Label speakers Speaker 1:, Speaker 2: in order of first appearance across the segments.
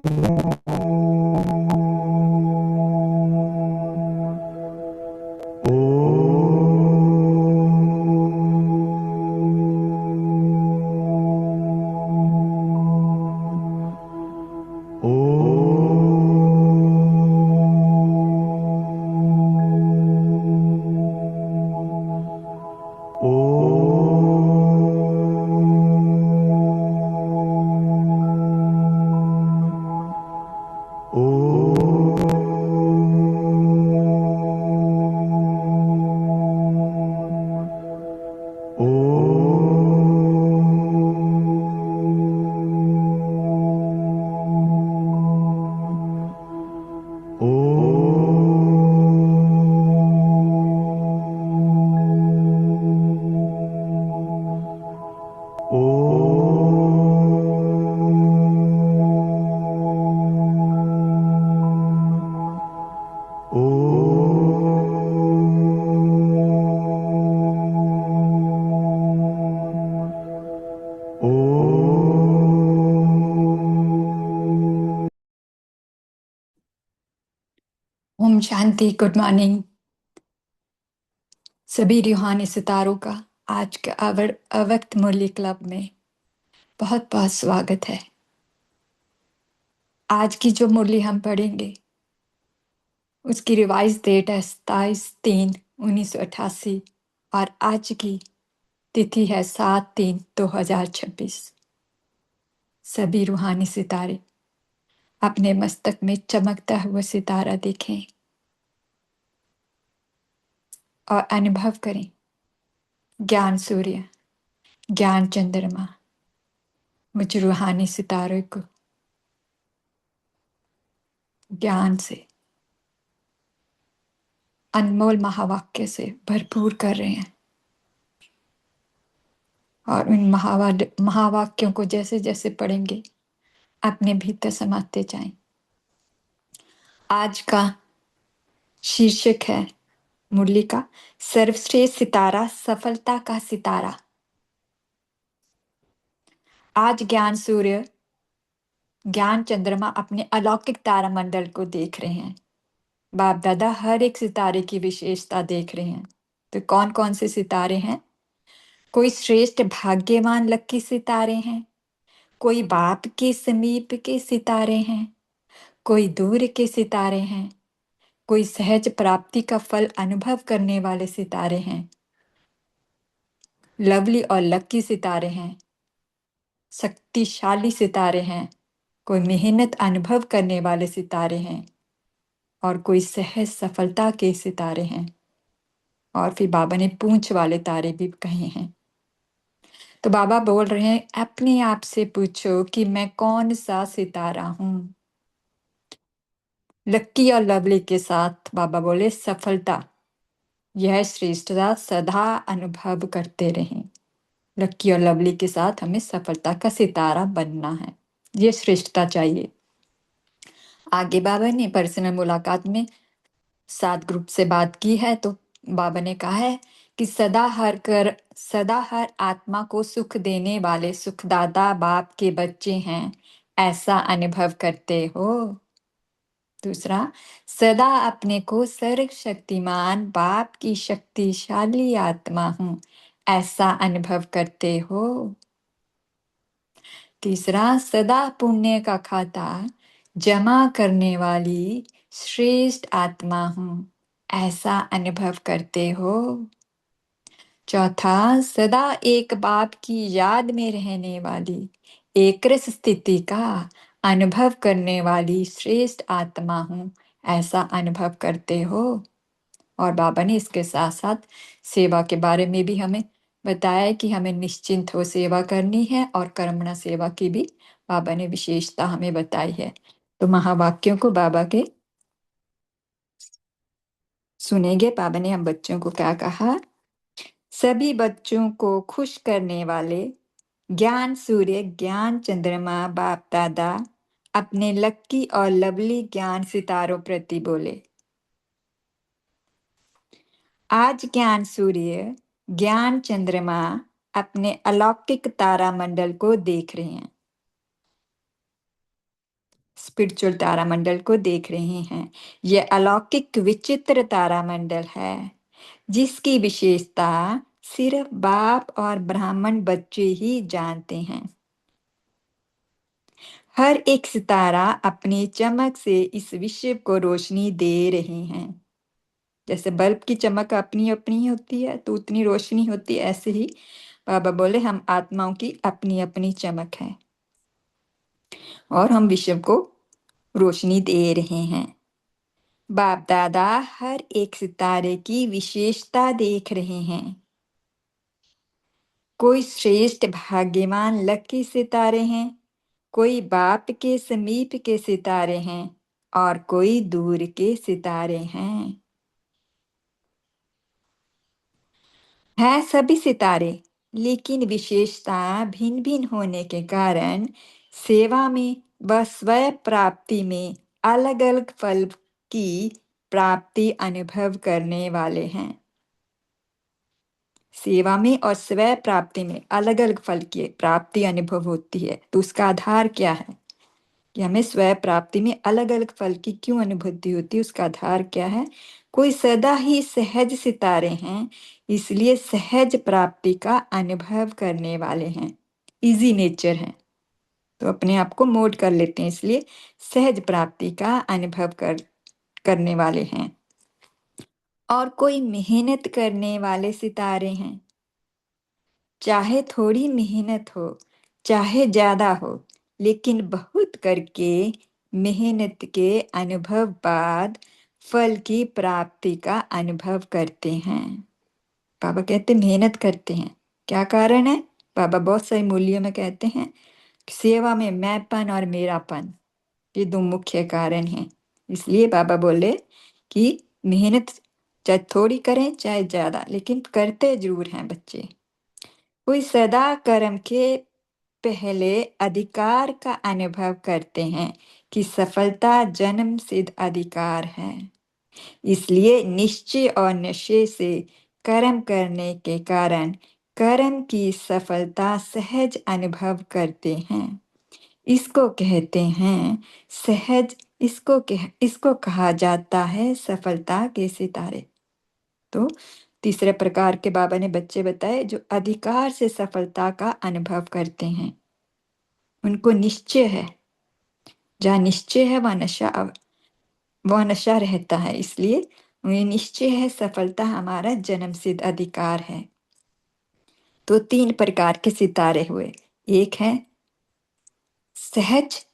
Speaker 1: Om Shanti. Good morning सभी रूहानी सितारों का आज के अवक्त मुरली क्लब में बहुत बहुत स्वागत है। आज की जो मुरली हम पढ़ेंगे उसकी रिवाइज डेट है 27/3/1988 और आज की तिथि है 7/3/2026। सभी रूहानी सितारे अपने मस्तक में चमकता हुआ सितारा देखें और अनुभव करें। ज्ञान सूर्य, ज्ञान चंद्रमा मुझ रूहानी सितारे को ज्ञान से, अनमोल महावाक्य से भरपूर कर रहे हैं और उन महावाक्यों को जैसे जैसे पढ़ेंगे अपने भीतर समाते जाएं। आज का शीर्षक है मुरली का सर्वश्रेष्ठ सितारा, सफलता का सितारा। आज ज्ञान सूर्य, ज्ञान चंद्रमा अपने अलौकिक तारामंडल को देख रहे हैं। बाप दादा हर एक सितारे की विशेषता देख रहे हैं। तो कौन कौन से सितारे हैं? कोई श्रेष्ठ भाग्यवान लक्की सितारे हैं, कोई बाप के समीप के सितारे हैं, कोई दूर के सितारे हैं, कोई सहज प्राप्ति का फल अनुभव करने वाले सितारे हैं, लवली और लक्की सितारे हैं, शक्तिशाली सितारे हैं, कोई मेहनत अनुभव करने वाले सितारे हैं और कोई सहज सफलता के सितारे हैं। और फिर बाबा ने पूंछ वाले तारे भी कहे हैं। तो बाबा बोल रहे हैं अपने आप से पूछो कि मैं कौन सा सितारा हूं। लक्की और लवली के साथ बाबा बोले सफलता, यह श्रेष्ठता सदा अनुभव करते रहें। लक्की और लवली के साथ हमें सफलता का सितारा बनना है, ये श्रेष्ठता चाहिए। आगे बाबा ने पर्सनल मुलाकात में 7 ग्रुप से बात की है तो बाबा ने कहा है कि सदा हर आत्मा को सुख देने वाले सुखदाता बाप के बच्चे हैं, ऐसा अनुभव करते हो। दूसरा, सदा अपने को सर्वशक्तिमान बाप की शक्तिशाली आत्मा हूं, ऐसा अनुभव करते हो। तीसरा, सदा पुण्य का खाता जमा करने वाली श्रेष्ठ आत्मा हूं, ऐसा अनुभव करते हो। चौथा, सदा एक बाप की याद में रहने वाली एक रस स्थिति का अनुभव करने वाली श्रेष्ठ आत्मा हूं, ऐसा अनुभव करते हो। और बाबा ने इसके साथ साथ सेवा के बारे में भी हमें बताया कि हमें निश्चिंत हो सेवा करनी है और कर्मणा सेवा की भी बाबा ने विशेषता हमें बताई है। तो महावाक्यों को बाबा के सुनेंगे। बाबा ने हम बच्चों को क्या कहा? सभी बच्चों को खुश करने वाले ज्ञान सूर्य, ज्ञान चंद्रमा बाप दादा अपने लक्की और लवली ज्ञान सितारों प्रति बोले। आज ज्ञान सूर्य, ज्ञान चंद्रमा अपने अलौकिक तारामंडल को देख रहे हैं। स्पिरिचुअल तारामंडल को देख रहे हैं। यह अलौकिक विचित्र तारामंडल है, जिसकी विशेषता सिर्फ बाप और ब्राह्मण बच्चे ही जानते हैं। हर एक सितारा अपनी चमक से इस विश्व को रोशनी दे रहे हैं। जैसे बल्ब की चमक अपनी अपनी होती है तो उतनी रोशनी होती है, ऐसे ही बाबा बोले हम आत्माओं की अपनी अपनी चमक है और हम विश्व को रोशनी दे रहे हैं। बाप दादा हर एक सितारे की विशेषता देख रहे हैं। कोई श्रेष्ठ भाग्यवान लकी सितारे हैं, कोई बाप के समीप के सितारे हैं और कोई दूर के सितारे हैं। है सभी सितारे, लेकिन विशेषता भिन्न भिन्न होने के कारण सेवा में व स्वयं प्राप्ति में अलग अलग फल की प्राप्ति अनुभव करने वाले हैं। सेवा में और स्वयं प्राप्ति में अलग अलग फल की प्राप्ति अनुभव होती है, तो उसका आधार क्या है कि हमें स्वयं प्राप्ति में अलग अलग फल की क्यों अनुभूति होती है? उसका आधार क्या है? कोई सदा ही सहज सितारे हैं, इसलिए सहज प्राप्ति का अनुभव करने वाले हैं, इजी नेचर हैं, तो अपने आप को मोड कर लेते हैं, इसलिए सहज प्राप्ति का अनुभव करने वाले हैं। और कोई मेहनत करने वाले सितारे हैं, चाहे थोड़ी मेहनत हो चाहे ज्यादा हो, लेकिन बहुत करके मेहनत के अनुभव बाद फल की प्राप्ति का अनुभव करते हैं। बाबा कहते मेहनत करते हैं, क्या कारण है? बाबा बहुत सारे मूल्यों में कहते हैं सेवा में मैंपन और मेरापन, ये दो मुख्य कारण हैं। इसलिए बाबा बोले कि मेहनत चाहे थोड़ी करें चाहे ज्यादा, लेकिन करते जरूर हैं बच्चे। कोई सदा कर्म के पहले अधिकार का अनुभव करते हैं कि सफलता जन्म सिद्ध अधिकार है, इसलिए निश्चय और नशे से कर्म करने के कारण कर्म की सफलता सहज अनुभव करते हैं। इसको कहते हैं सहज, इसको कहा जाता है सफलता के सितारे। तो तीसरे प्रकार के बाबा ने बच्चे बताए जो अधिकार से सफलता का अनुभव करते हैं, उनको निश्चय है, जहाँ निश्चय है वह नशा रहता है, इसलिए उन्हें निश्चय है सफलता हमारा जन्मसिद्ध अधिकार है। तो तीन प्रकार के सितारे हुए, एक है सहज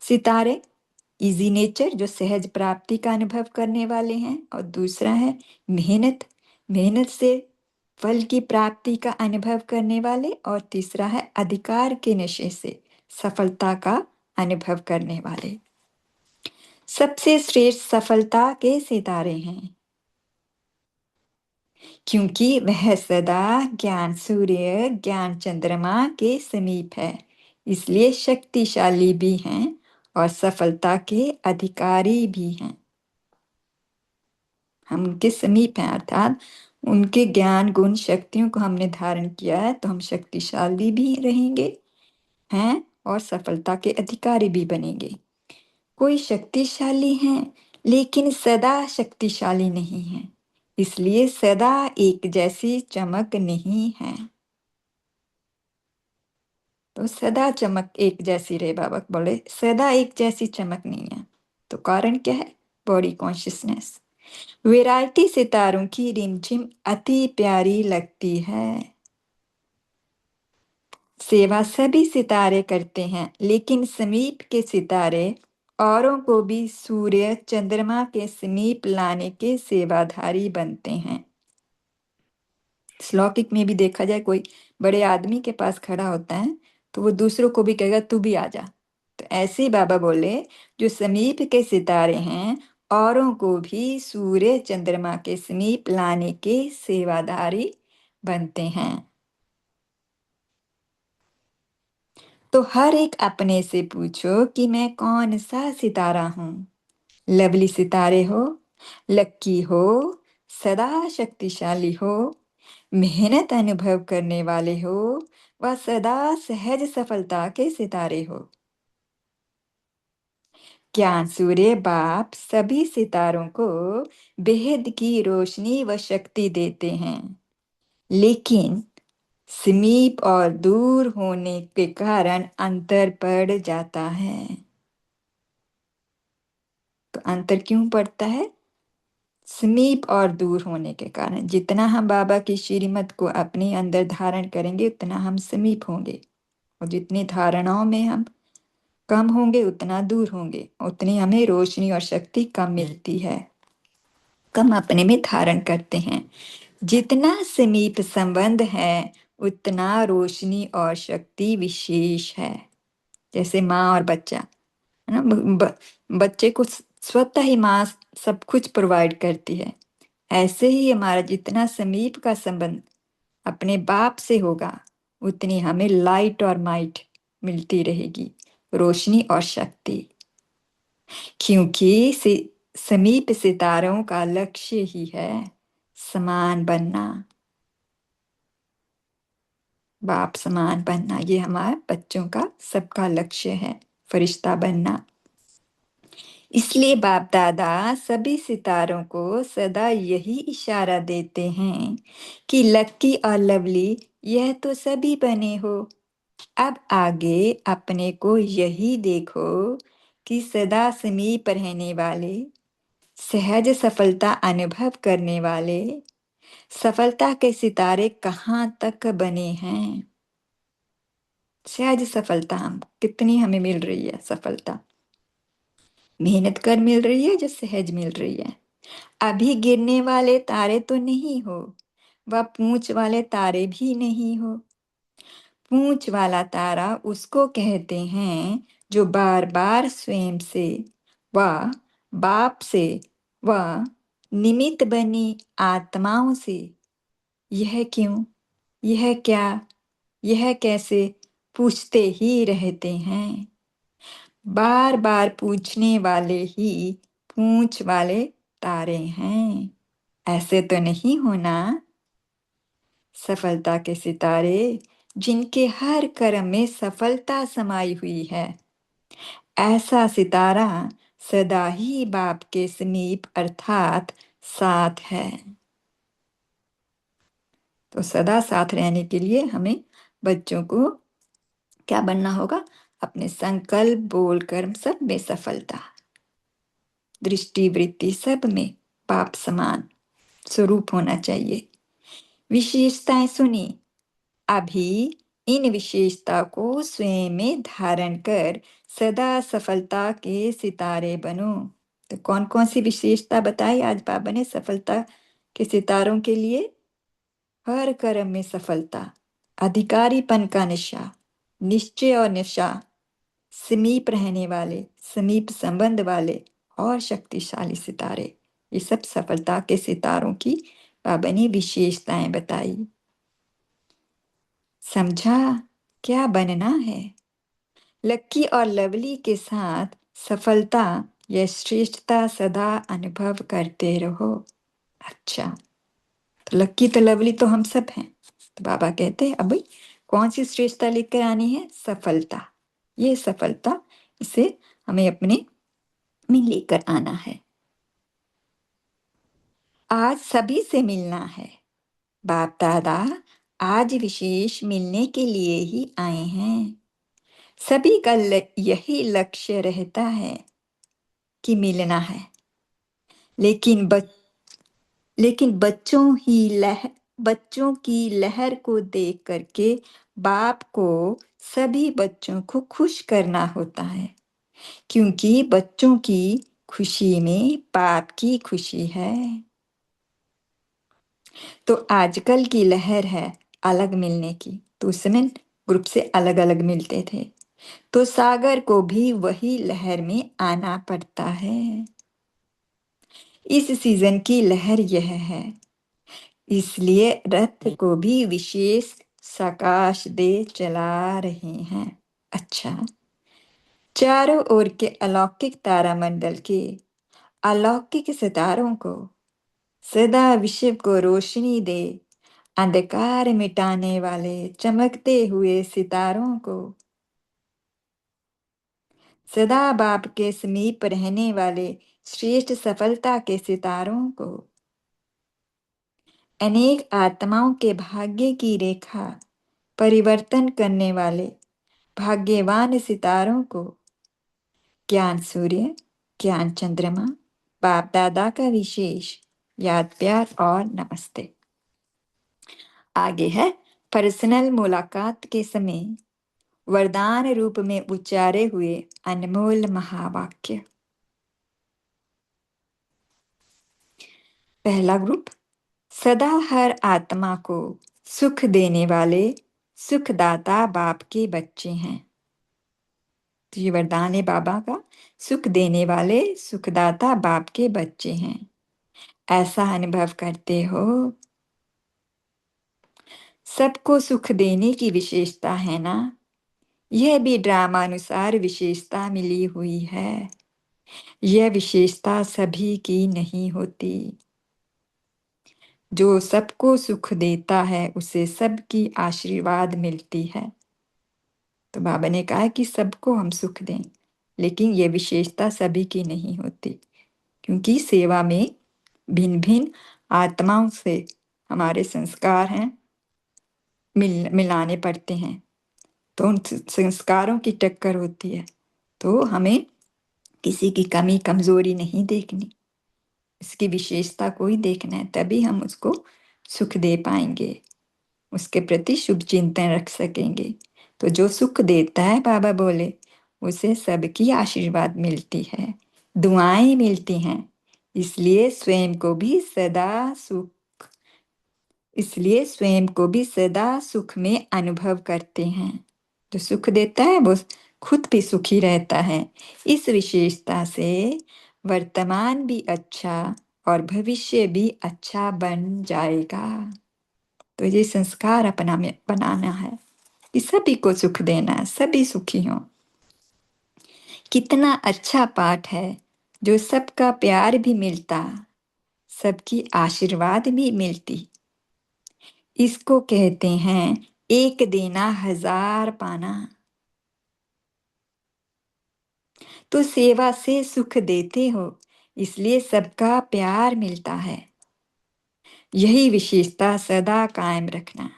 Speaker 1: सितारे, इजी नेचर, जो सहज प्राप्ति का अनुभव करने वाले हैं, और दूसरा है मेहनत, मेहनत से फल की प्राप्ति का अनुभव करने वाले, और तीसरा है अधिकार के नशे से सफलता का अनुभव करने वाले। सबसे श्रेष्ठ सफलता के सितारे हैं, क्योंकि वह सदा ज्ञान सूर्य ज्ञान चंद्रमा के समीप है, इसलिए शक्तिशाली भी हैं और सफलता के अधिकारी भी हैं। हम उनके समीप हैं, अर्थात उनके ज्ञान गुण शक्तियों को हमने धारण किया है, तो हम शक्तिशाली भी रहेंगे हैं और सफलता के अधिकारी भी बनेंगे। कोई शक्तिशाली हैं लेकिन सदा शक्तिशाली नहीं है, इसलिए सदा एक जैसी चमक नहीं है। तो सदा चमक एक जैसी रहे, बाबा बोले सदा एक जैसी चमक नहीं है, तो कारण क्या है? Body consciousness. वैरायटी सितारों की रिमझिम अति प्यारी लगती है। सेवा सभी सितारे करते हैं, लेकिन समीप के सितारे औरों को भी सूर्य चंद्रमा के समीप लाने के सेवाधारी बनते हैं। इस लौकिक में भी देखा जाए, कोई बड़े आदमी के पास खड़ा होता है तो वो दूसरों को भी कहेगा तू भी आ जा। तो ऐसे ही बाबा बोले जो समीप के सितारे हैं औरों को भी सूर्य चंद्रमा के समीप लाने के सेवाधारी बनते हैं। तो हर एक अपने से पूछो कि मैं कौन सा सितारा हूं। लवली सितारे हो, लक्की हो, सदा शक्तिशाली हो, मेहनत अनुभव करने वाले हो, व सदा सहज सफलता के सितारे हो। ज्ञान सूर्य बाप सभी सितारों को बेहद की रोशनी व शक्ति देते हैं, लेकिन समीप और दूर होने के कारण अंतर पड़ जाता है। तो अंतर क्यों पड़ता है? समीप और दूर होने के कारण। जितना हम बाबा की श्रीमत को अपने अंदर धारण करेंगे उतना हम समीप होंगे, और जितनी धारणाओं में हम कम होंगे उतना दूर होंगे, उतनी हमें रोशनी और शक्ति कम मिलती है, कम अपने में धारण करते हैं। जितना समीप संबंध है उतना रोशनी और शक्ति विशेष है। जैसे माँ और बच्चा है ना, बच्चे को स्वतः ही माँ सब कुछ प्रोवाइड करती है। ऐसे ही हमारा जितना समीप का संबंध अपने बाप से होगा उतनी हमें लाइट और माइट मिलती रहेगी, रोशनी और शक्ति। क्योंकि समीप सितारों का लक्ष्य ही है समान बनना, बाप समान बनना। ये हमारे बच्चों का सबका लक्ष्य है, फरिश्ता बनना। इसलिए बाप दादा सभी सितारों को सदा यही इशारा देते हैं कि लक्की और लवली यह तो सभी बने हो, अब आगे अपने को यही देखो कि सदा समीप रहने वाले, सहज सफलता अनुभव करने वाले सफलता के सितारे कहाँ तक बने हैं। सहज सफलता हम कितनी हमें मिल रही है, सफलता मेहनत कर मिल रही है जो सहज मिल रही है। अभी गिरने वाले तारे तो नहीं हो, वह पूंछ वाले तारे भी नहीं हो। पूंछ वाला तारा उसको कहते हैं जो बार बार स्वयं से व बाप से व निमित्त बनी आत्माओं से यह क्यों, यह क्या, यह कैसे पूछते ही रहते हैं। बार बार पूछने वाले ही पूंछ वाले तारे हैं, ऐसे तो नहीं होना। सफलता के सितारे जिनके हर कर्म में सफलता समाई हुई है, ऐसा सितारा सदा ही बाप के समीप अर्थात साथ है। तो सदा साथ रहने के लिए हमें बच्चों को क्या बनना होगा? अपने संकल्प बोल कर्म सब में सफलता, दृष्टि वृत्ति सब में पाप समान स्वरूप होना चाहिए। विशेषताएं सुनी, अभी इन विशेषता को स्वयं में धारण कर सदा सफलता के सितारे बनो। तो कौन कौन सी विशेषता बताई आज बाबा ने सफलता के सितारों के लिए? हर कर्म में सफलता, अधिकारीपन का निशा, निश्चय और निशा, समीप रहने वाले, समीप संबंध वाले और शक्तिशाली सितारे, ये सब सफलता के सितारों की बाबा ने विशेषताएं बताई। समझा क्या बनना है? लक्की और लवली के साथ सफलता या श्रेष्ठता सदा अनुभव करते रहो। अच्छा, तो लक्की तो लवली तो हम सब हैं। तो बाबा कहते हैं अभी कौन सी श्रेष्ठता लेकर आनी है? सफलता। ये सफलता, इसे हमें अपने में लेकर आना है। आज सभी से मिलना है। बाप दादा आज विशेष मिलने के लिए ही आए हैं। सभी का यही लक्ष्य रहता है कि मिलना है, लेकिन बच्चों की लहर को देख करके बाप को सभी बच्चों को खुश करना होता है, क्योंकि बच्चों की खुशी में बाप की खुशी है। तो आजकल की लहर है अलग मिलने की, तो उसमें ग्रुप से अलग अलग मिलते थे, तो सागर को भी वही लहर में आना पड़ता है। इस सीजन की लहर यह है, इसलिए रथ को भी विशेष सकाश दे चला रहे हैं। अच्छा, चारों ओर के अलौकिक तारामंडल के अलौकिक सितारों को सदा विश्व को रोशनी दे, अंधकार मिटाने वाले चमकते हुए सितारों को सदा बाप के समीप रहने वाले श्रेष्ठ सफलता के सितारों को, अनेक आत्माओं के भाग्य की रेखा परिवर्तन करने वाले भाग्यवान सितारों को, ज्ञान सूर्य, ज्ञान चंद्रमा, बाप दादा का विशेष याद प्यार और नमस्ते। आगे है पर्सनल मुलाकात के समय वरदान रूप में उच्चारे हुए अनमोल महावाक्य। पहला ग्रुप, सदा हर आत्मा को सुख देने वाले सुखदाता बाप के बच्चे हैं। तो ये वरदान है बाबा का, सुख देने वाले सुखदाता बाप के बच्चे हैं, ऐसा अनुभव करते हो। सबको सुख देने की विशेषता है ना, यह भी ड्रामानुसार विशेषता मिली हुई है। यह विशेषता सभी की नहीं होती। जो सबको सुख देता है उसे सबकी आशीर्वाद मिलती है। तो बाबा ने कहा कि सबको हम सुख दें, लेकिन यह विशेषता सभी की नहीं होती, क्योंकि सेवा में भिन्न भिन्न आत्माओं से हमारे संस्कार हैं, मिलाने पड़ते हैं। तो उन संस्कारों की टक्कर होती है। तो हमें किसी की कमी कमजोरी नहीं देखनी, इसकी विशेषता को ही देखना है, तभी हम उसको सुख दे पाएंगे, उसके प्रति शुभ चिंतन रख सकेंगे। तो जो सुख देता है, बाबा बोले, उसे सबकी आशीर्वाद मिलती है, दुआएं मिलती हैं। इसलिए स्वयं को भी सदा सुख में अनुभव करते हैं। जो सुख देता है वो खुद भी सुखी रहता है। इस विशेषता से वर्तमान भी अच्छा और भविष्य भी अच्छा बन जाएगा। तो ये संस्कार अपना में बनाना है कि सभी को सुख देना है, सभी सुखी हों। कितना अच्छा पाठ है, जो सबका प्यार भी मिलता, सबकी आशीर्वाद भी मिलती। इसको कहते हैं एक देना हजार पाना। तो सेवा से सुख देते हो, इसलिए सबका प्यार मिलता है। यही विशेषता सदा कायम रखना।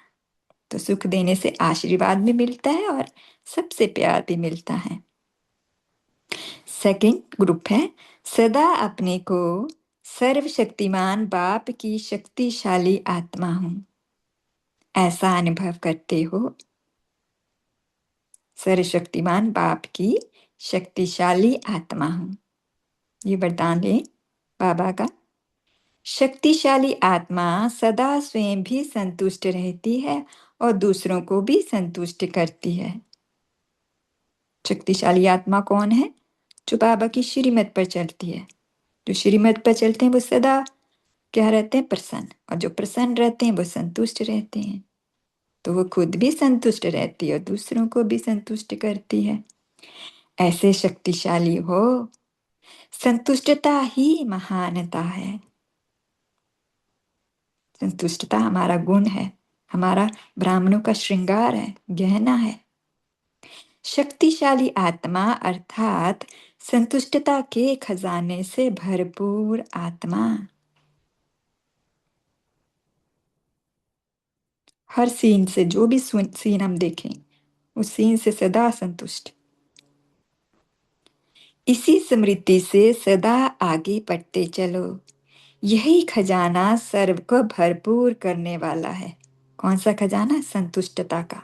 Speaker 1: तो सुख देने से आशीर्वाद भी मिलता है और सबसे प्यार भी मिलता है। सेकंड ग्रुप है, सदा अपने को सर्वशक्तिमान बाप की शक्तिशाली आत्मा हूं, ऐसा अनुभव करते हो। सर्वशक्तिमान बाप की शक्तिशाली आत्मा हूं, ये वरदान है बाबा का। शक्तिशाली आत्मा सदा स्वयं भी संतुष्ट रहती है और दूसरों को भी संतुष्ट करती है। शक्तिशाली आत्मा कौन है? जो बाबा की श्रीमत पर चलती है। जो श्रीमत पर चलते हैं वो सदा क्या रहते हैं? प्रसन्न। और जो प्रसन्न रहते हैं वो संतुष्ट रहते हैं। तो वो खुद भी संतुष्ट रहती है और दूसरों को भी संतुष्ट करती है। ऐसे शक्तिशाली हो। संतुष्टता ही महानता है। संतुष्टता हमारा गुण है, हमारा ब्राह्मणों का श्रृंगार है, गहना है। शक्तिशाली आत्मा अर्थात संतुष्टता के खजाने से भरपूर आत्मा। हर सीन से, जो भी सीन हम देखें, उस सीन से सदा संतुष्ट। इसी स्मृति से सदा आगे बढ़ते चलो। यही खजाना सर्व को भरपूर करने वाला है। कौन सा खजाना? संतुष्टता का।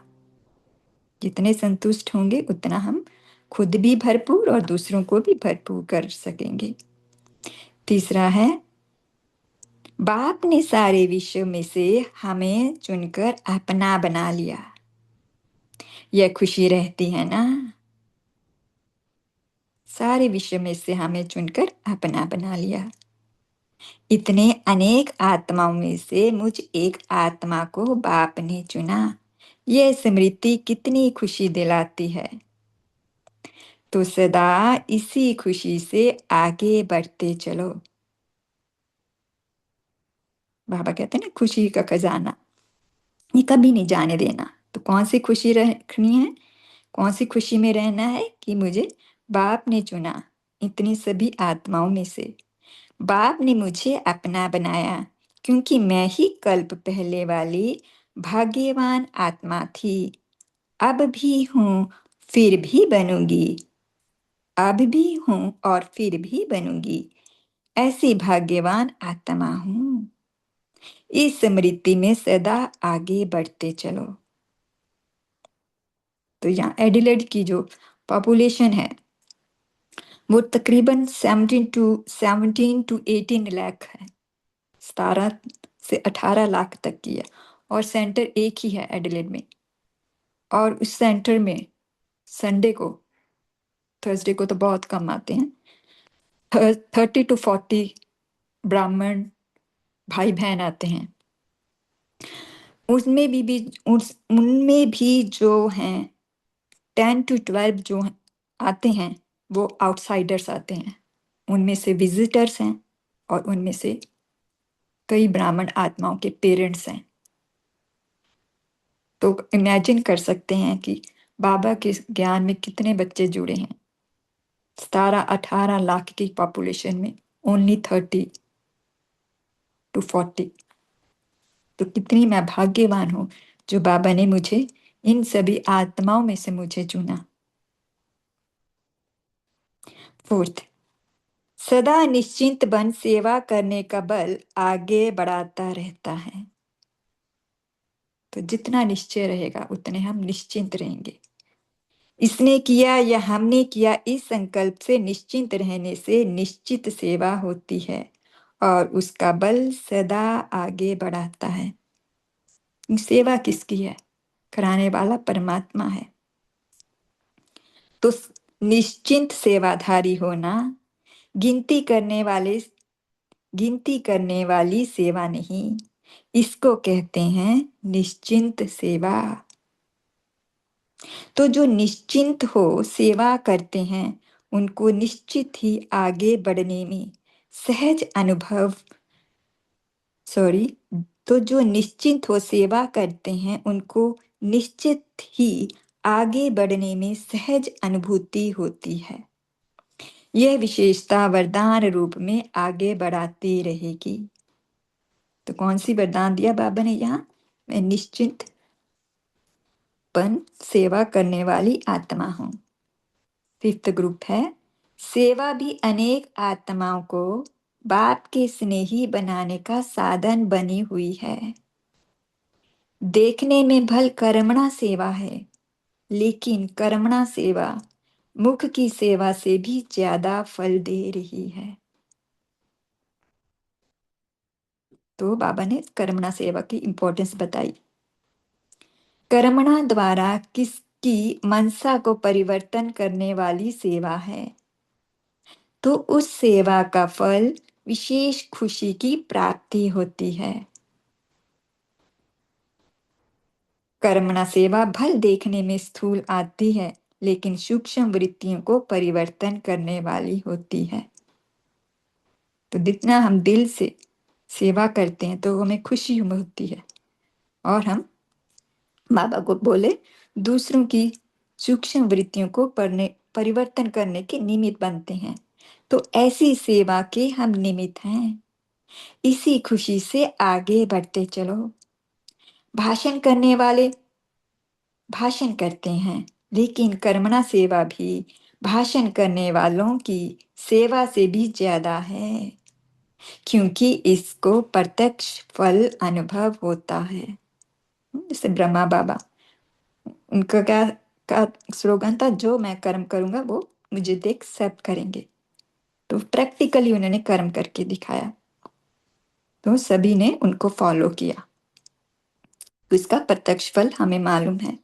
Speaker 1: जितने संतुष्ट होंगे उतना हम खुद भी भरपूर और दूसरों को भी भरपूर कर सकेंगे। तीसरा है, बाप ने सारे विश्व में से हमें चुनकर अपना बना लिया। यह खुशी रहती है ना? सारे विश्व में से हमें चुनकर अपना बना लिया। इतने अनेक आत्माओं में से मुझ एक आत्मा को बाप ने चुना। यह स्मृति कितनी खुशी दिलाती है। तो सदा इसी खुशी से आगे बढ़ते चलो। बाबा कहते हैं ना, खुशी का खजाना ये कभी नहीं जाने देना। तो कौन सी खुशी रखनी है? कौन सी खुशी में रहना है? कि मुझे बाप ने चुना इतनी सभी आत्माओं में से। बाप ने मुझे अपना बनाया क्योंकि मैं ही कल्प पहले वाली भाग्यवान आत्मा थी। अब भी हूँ, फिर भी बनूंगी। अब भी हूँ और फिर भी बनूंगी। ऐसी भाग्यवान आत्मा हूँ। इस स्मृति में सदा आगे बढ़ते चलो। तो यहाँ एडिलेड की जो पॉपुलेशन है वो तकरीबन 17 to 18 लाख है। 17 से 18 लाख तक की है। और सेंटर एक ही है एडिलेड में। और उस सेंटर में संडे को, थर्सडे को तो बहुत कम आते हैं। 30 to 40 ब्राह्मण भाई बहन आते हैं। उनमें भी जो हैं 10 to 12 जो आते हैं वो आउटसाइडर्स आते हैं। उनमें से विजिटर्स हैं और उनमें से कई ब्राह्मण आत्माओं के पेरेंट्स हैं। तो इमेजिन कर सकते हैं कि बाबा के ज्ञान में कितने बच्चे जुड़े हैं। 17-18 लाख की पॉपुलेशन में ओनली 30 to 40। तो कितनी मैं भाग्यवान हूँ जो बाबा ने मुझे इन सभी आत्माओं में से मुझे चुना। फोर्थ, सदा निश्चिंत बन सेवा करने का बल आगे बढ़ाता रहता है। तो जितना निश्चय रहेगा उतने हम निश्चिंत रहेंगे। इसने किया या हमने किया, इस संकल्प से निश्चिंत रहने से निश्चित सेवा होती है और उसका बल सदा आगे बढ़ाता है। सेवा किसकी है? कराने वाला परमात्मा है। तो निश्चिंत सेवाधारी होना गिनती करने वाले गिनती करने वाली सेवा नहीं, इसको कहते हैं निश्चिंत सेवा। तो जो निश्चिंत हो सेवा करते हैं उनको निश्चित ही आगे बढ़ने में सहज अनुभव सॉरी तो जो निश्चिंत हो सेवा करते हैं उनको निश्चित ही आगे बढ़ने में सहज अनुभूति होती है। यह विशेषता वरदान रूप में आगे बढ़ाती रहेगी। तो कौन सी वरदान दिया बाबा ने यहाँ? मैं निश्चिंत पन सेवा करने वाली आत्मा हूं। फिफ्थ ग्रुप है, सेवा भी अनेक आत्माओं को बाप के स्नेही बनाने का साधन बनी हुई है। देखने में भल कर्मणा सेवा है, लेकिन कर्मणा सेवा मुख की सेवा से भी ज्यादा फल दे रही है। तो बाबा ने कर्मणा सेवा की इंपॉर्टेंस बताई। कर्मणा द्वारा किसकी मनसा को परिवर्तन करने वाली सेवा है, तो उस सेवा का फल विशेष खुशी की प्राप्ति होती है। कर्मणा सेवा भल देखने में स्थूल आती है, लेकिन सूक्ष्म वृत्तियों को परिवर्तन करने वाली होती है। तो जितना हम दिल से सेवा करते हैं तो हमें खुशी होती है और हम बाबा को बोले दूसरों की सूक्ष्म वृत्तियों को परिवर्तन करने के निमित्त बनते हैं। तो ऐसी सेवा के हम निमित्त हैं। इसी खुशी से आगे बढ़ते चलो। भाषण करने वाले भाषण करते हैं, लेकिन कर्मणा सेवा भी भाषण करने वालों की सेवा से भी ज्यादा है, क्योंकि इसको प्रत्यक्ष फल अनुभव होता है। जैसे ब्रह्मा बाबा, उनका क्या का स्लोगन था, जो मैं कर्म करूंगा वो मुझे देख सब करेंगे। तो प्रैक्टिकली उन्होंने कर्म करके दिखाया, तो सभी ने उनको फॉलो किया। तो इसका प्रत्यक्ष फल हमें मालूम है।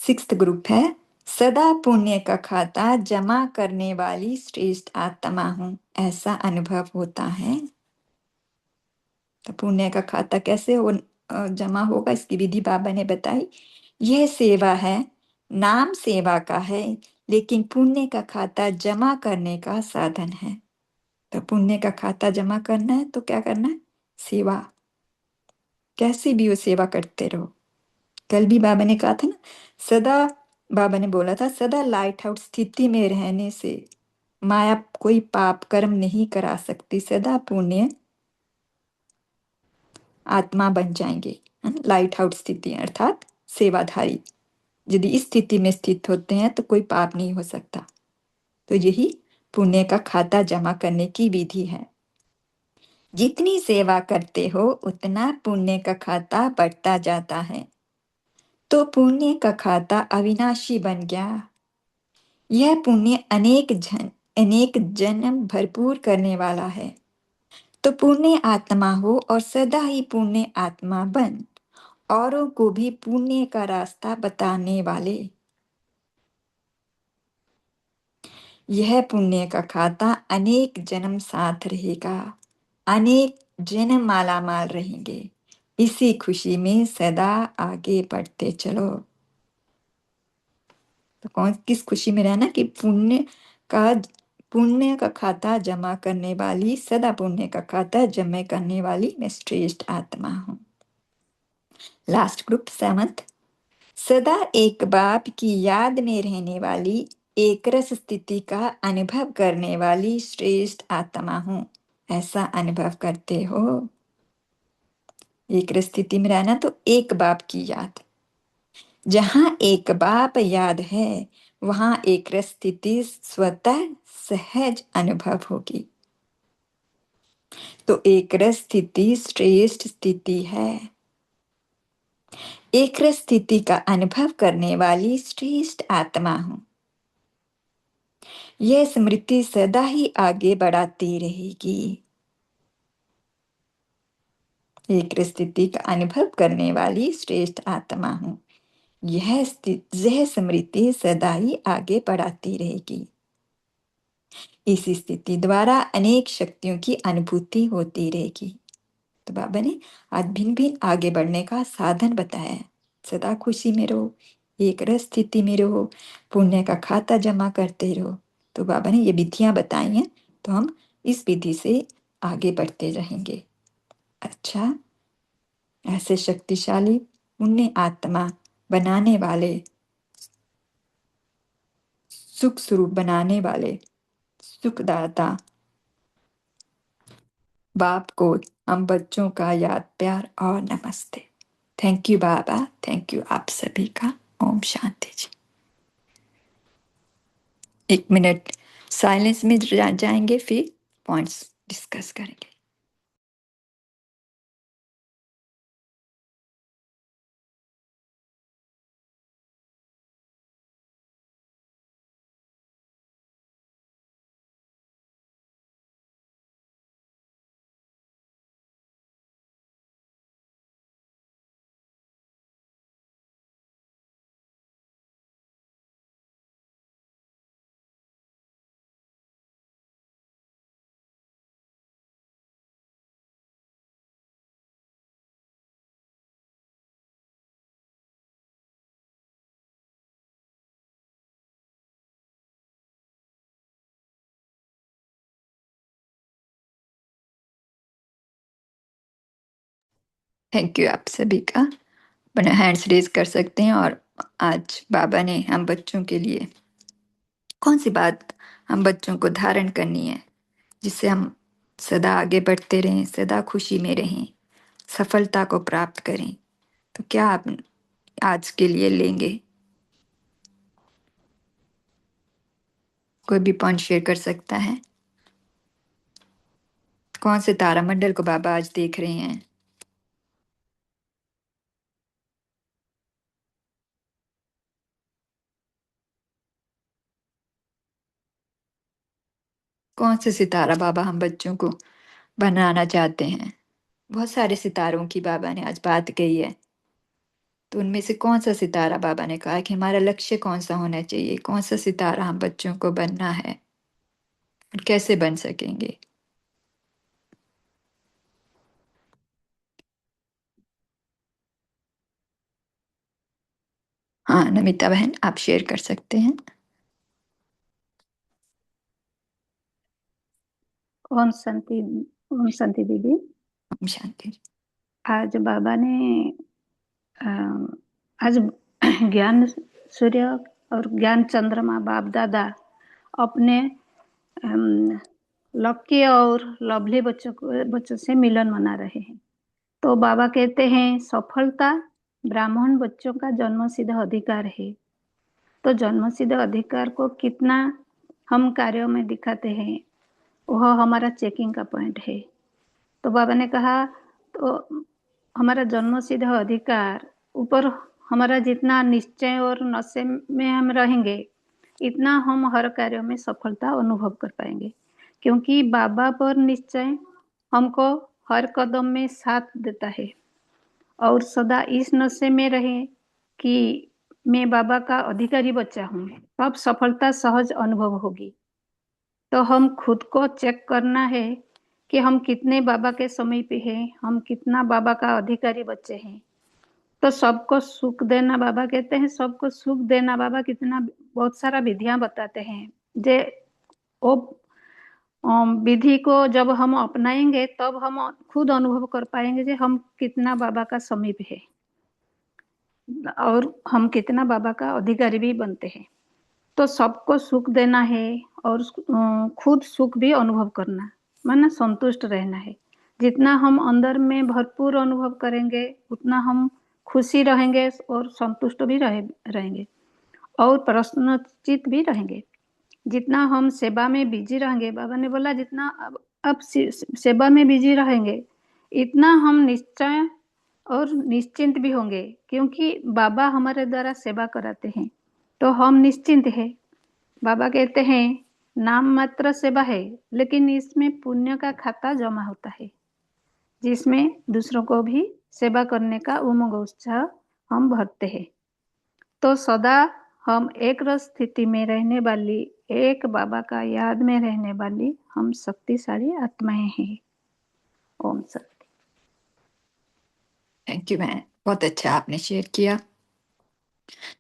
Speaker 1: सिक्स्थ ग्रुप है, सदा पुण्य का खाता जमा करने वाली श्रेष्ठ आत्मा हूं, ऐसा अनुभव होता है। तो पुण्य का खाता कैसे जमा होगा, इसकी विधि बाबा ने बताई। यह सेवा है, नाम सेवा का है, लेकिन पुण्य का खाता जमा करने का साधन है। तो पुण्य का खाता जमा करना है तो क्या करना है? सेवा। कैसी भी हो सेवा करते रहो। कल भी बाबा ने कहा था ना, सदा बाबा ने बोला था सदा लाइट हाउस स्थिति में रहने से माया कोई पाप कर्म नहीं करा सकती, सदा पुण्य आत्मा बन जाएंगे। लाइट हाउस स्थिति अर्थात सेवाधारी यदि इस स्थिति में स्थित होते हैं तो कोई पाप नहीं हो सकता। तो यही पुण्य का खाता जमा करने की विधि है। जितनी सेवा करते हो उतना पुण्य का खाता बढ़ता जाता है। तो पुण्य का खाता अविनाशी बन गया। यह पुण्य अनेक जन्म भरपूर करने वाला है। तो पुण्य आत्मा हो और सदा ही पुण्य आत्मा बन, औरों को भी पुण्य का रास्ता बताने वाले। यह पुण्य का खाता अनेक जन्म साथ रहेगा, अनेक जन्म माला माल रहेंगे। इसी खुशी में सदा आगे बढ़ते चलो। तो कौन किस खुशी में रहना कि का पुण्य का खाता जमा करने वाली, सदा पुण्य का खाता जमा करने वाली मैं श्रेष्ठ आत्मा हूं। लास्ट ग्रुप 7th, सदा एक बाप की याद में रहने वाली, एक रस स्थिति का अनुभव करने वाली श्रेष्ठ आत्मा हूं। ऐसा अनुभव करते हो। एक रस स्थिति में रहना तो एक बाप की याद। जहां एक बाप याद है वहां एक रस स्थिति स्वतः सहज अनुभव होगी। तो एक रस स्थिति श्रेष्ठ स्थिति है। एक रस स्थिति का अनुभव करने वाली श्रेष्ठ आत्मा हूं। यह स्मृति सदा ही आगे बढ़ाती रहेगी। एक रस स्थिति का अनुभव करने वाली श्रेष्ठ आत्मा हूं। यह स्मृति सदा ही आगे बढ़ाती रहेगी। इस स्थिति द्वारा अनेक शक्तियों की अनुभूति होती रहेगी। तो बाबा ने आज भिन्न भिन्न आगे बढ़ने का साधन बताया है। सदा खुशी में रहो, एक रस स्थिति में रहो, पुण्य का खाता जमा करते रहो। तो बाबा ने ये विधियां बताई हैं, तो हम इस विधि से आगे बढ़ते रहेंगे। अच्छा, ऐसे शक्तिशाली पुण्य आत्मा बनाने वाले, सुख स्वरूप बनाने वाले सुखदाता बाप को हम बच्चों का याद प्यार और नमस्ते। थैंक यू बाबा, थैंक यू आप सभी का। ओम शांति जी। 1 मिनट साइलेंस में जाएंगे, फिर पॉइंट्स डिस्कस करेंगे। थैंक यू आप सभी का। अपना हैंड्स रेज कर सकते हैं। और आज बाबा ने हम बच्चों के लिए कौन सी बात हम बच्चों को धारण करनी है जिससे हम सदा आगे बढ़ते रहें, सदा खुशी में रहें, सफलता को प्राप्त करें। तो क्या आप आज के लिए लेंगे? कोई भी पॉइंट शेयर कर सकता है? कौन से तारामंडल को बाबा आज देख रहे हैं? कौन से सितारा बाबा हम बच्चों को बनाना चाहते हैं? बहुत सारे सितारों की बाबा ने आज बात कही है। तो उनमें से कौन सा सितारा बाबा ने कहा कि हमारा लक्ष्य कौन सा होना चाहिए, कौन सा सितारा हम बच्चों को बनना है और कैसे बन सकेंगे? हाँ नमिता बहन, आप शेयर कर सकते हैं।
Speaker 2: ओम शांति। ओम शांति दीदी।
Speaker 1: ओम शांति।
Speaker 2: आज बाबा ने आज ज्ञान सूर्य और ज्ञान चंद्रमा बाप दादा अपने लक्की और लवली बच्चों से मिलन मना रहे हैं। तो बाबा कहते हैं सफलता ब्राह्मण बच्चों का जन्मसिद्ध अधिकार है। तो जन्मसिद्ध अधिकार को कितना हम कार्यों में दिखाते हैं वह हमारा चेकिंग का पॉइंट है। तो बाबा ने कहा तो हमारा जन्मसिद्ध अधिकार ऊपर हमारा जितना निश्चय और नशे में हम रहेंगे इतना हम हर कार्य में सफलता अनुभव कर पाएंगे, क्योंकि बाबा पर निश्चय हमको हर कदम में साथ देता है। और सदा इस नशे में रहे कि मैं बाबा का अधिकारी बच्चा हूँ, तब सफलता सहज अनुभव होगी। तो हम खुद को चेक करना है कि हम कितने बाबा के समय पे हैं, हम कितना बाबा का अधिकारी बच्चे हैं। तो सबको सुख देना बाबा कहते हैं, सबको सुख देना बाबा कितना बहुत सारा विधियां बताते हैं। जे वो विधि को जब हम अपनाएंगे तब हम खुद अनुभव कर पाएंगे कि हम कितना बाबा का समीप है और हम कितना बाबा का अधिकारी भी बनते हैं। तो सबको सुख देना है और खुद सुख भी अनुभव करना, माना संतुष्ट रहना है। जितना हम अंदर में भरपूर अनुभव करेंगे उतना हम खुशी रहेंगे और संतुष्ट भी रहेंगे और प्रसन्नचित भी रहेंगे। जितना हम सेवा में बिजी रहेंगे, बाबा ने बोला जितना अब सेवा में बिजी रहेंगे इतना हम निश्चय और निश्चिंत भी होंगे, क्योंकि बाबा हमारे द्वारा सेवा कराते हैं तो हम निश्चिंत हैं। बाबा कहते हैं नाम मात्र सेवा है, लेकिन इसमें पुण्य का खाता जमा होता है जिसमें दूसरों को भी सेवा करने का उमंग उत्साह हम भरते हैं। तो सदा हम एक रस स्थिति में रहने वाली, एक बाबा का याद में रहने वाली हम शक्तिशाली आत्माएं हैं। ओम शक्ति।
Speaker 1: थैंक यू मैम, बहुत अच्छा आपने शेयर किया।